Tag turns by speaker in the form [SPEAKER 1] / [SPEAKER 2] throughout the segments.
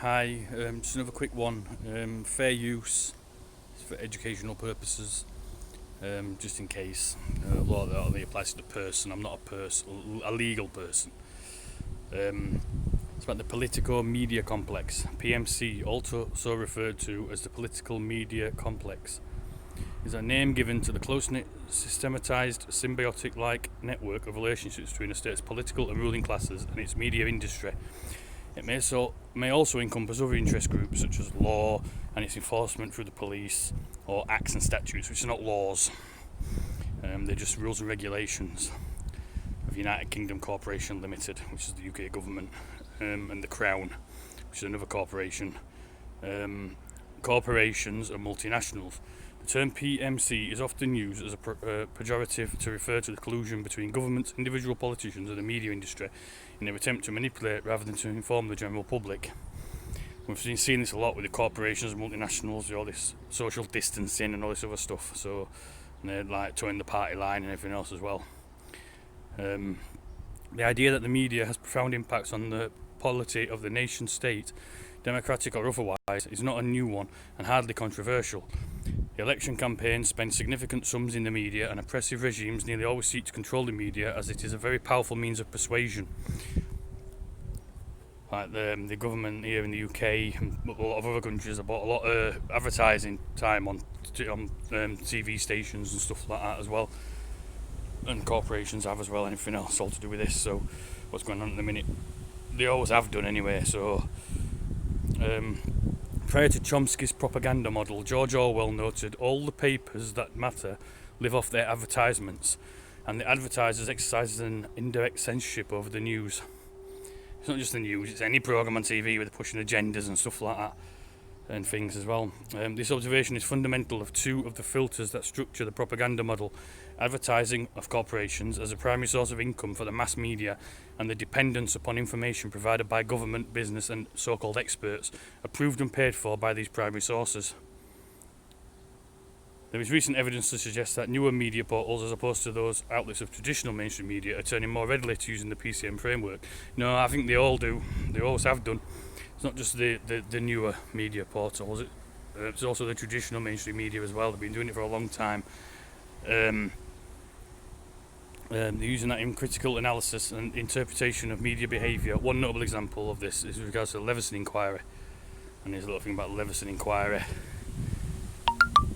[SPEAKER 1] Hi, just another quick one. Fair use for educational purposes, just in case. A lot of that only applies to the person. I'm not a legal person. It's about the politico media complex, PMC, also referred to as the political media complex. Is a name given to the close-knit, systematized, symbiotic-like network of relationships between a state's political and ruling classes and its media industry. It may also encompass other interest groups such as law and its enforcement through the police, or acts and statutes, which are not laws. They're just rules and regulations of United Kingdom Corporation Limited, which is the UK government, and the Crown, which is another corporation. Corporations are multinationals. The term PMC is often used as a pejorative to refer to the collusion between governments, individual politicians and the media industry in their attempt to manipulate rather than to inform the general public. We've seen this a lot with the corporations and multinationals, all this social distancing and all this other stuff, so they're like towing the party line and everything else as well. The idea that the media has profound impacts on the polity of the nation state, democratic or otherwise, is not a new one and hardly controversial. The election campaigns spend significant sums in the media, and oppressive regimes nearly always seek to control the media as it is a very powerful means of persuasion. Like the government here in the UK and a lot of other countries have bought a lot of advertising time on TV stations and stuff like that as well. And corporations have as well, anything else all to do with this. So what's going on at the minute, they always have done anyway. So prior to Chomsky's propaganda model, George Orwell noted, all the papers that matter live off their advertisements, and the advertisers exercise an indirect censorship over the news. It's not just the news, it's any programme on TV where they're pushing agendas and stuff like that and things as well. This observation is fundamental of two of the filters that structure the propaganda model: advertising of corporations as a primary source of income for the mass media, and the dependence upon information provided by government, business and so-called experts, approved and paid for by these primary sources. There is recent evidence to suggest that newer media portals, as opposed to those outlets of traditional mainstream media, are turning more readily to using the PCM framework. No, I think they all do. They always have done. It's not just the newer media portals. It's also the traditional mainstream media as well. They've been doing it for a long time. They're using that in critical analysis and interpretation of media behaviour. One notable example of this is with regards to the Leveson inquiry. And here's a little thing about the Leveson inquiry.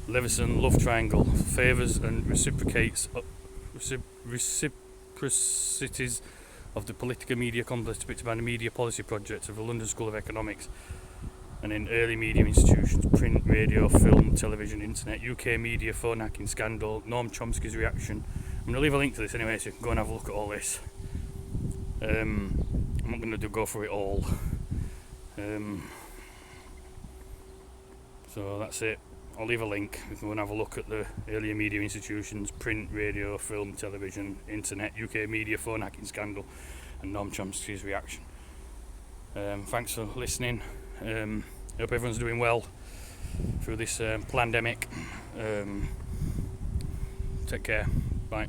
[SPEAKER 1] Leveson love triangle favours and reciprocities of the political media complex depicted by the media policy project of the London School of Economics and in early media institutions: print, radio, film, television, internet, UK media, phone hacking scandal, Noam Chomsky's reaction. I'm going to leave a link to this anyway, so you can go and have a look at all this. I'm not going to go through it all. So that's it. I'll leave a link. You can go and have a look at the earlier media institutions: print, radio, film, television, internet, UK media, phone hacking scandal, and Noam Chomsky's reaction. Thanks for listening. Hope everyone's doing well through this pandemic. Take care. Bye.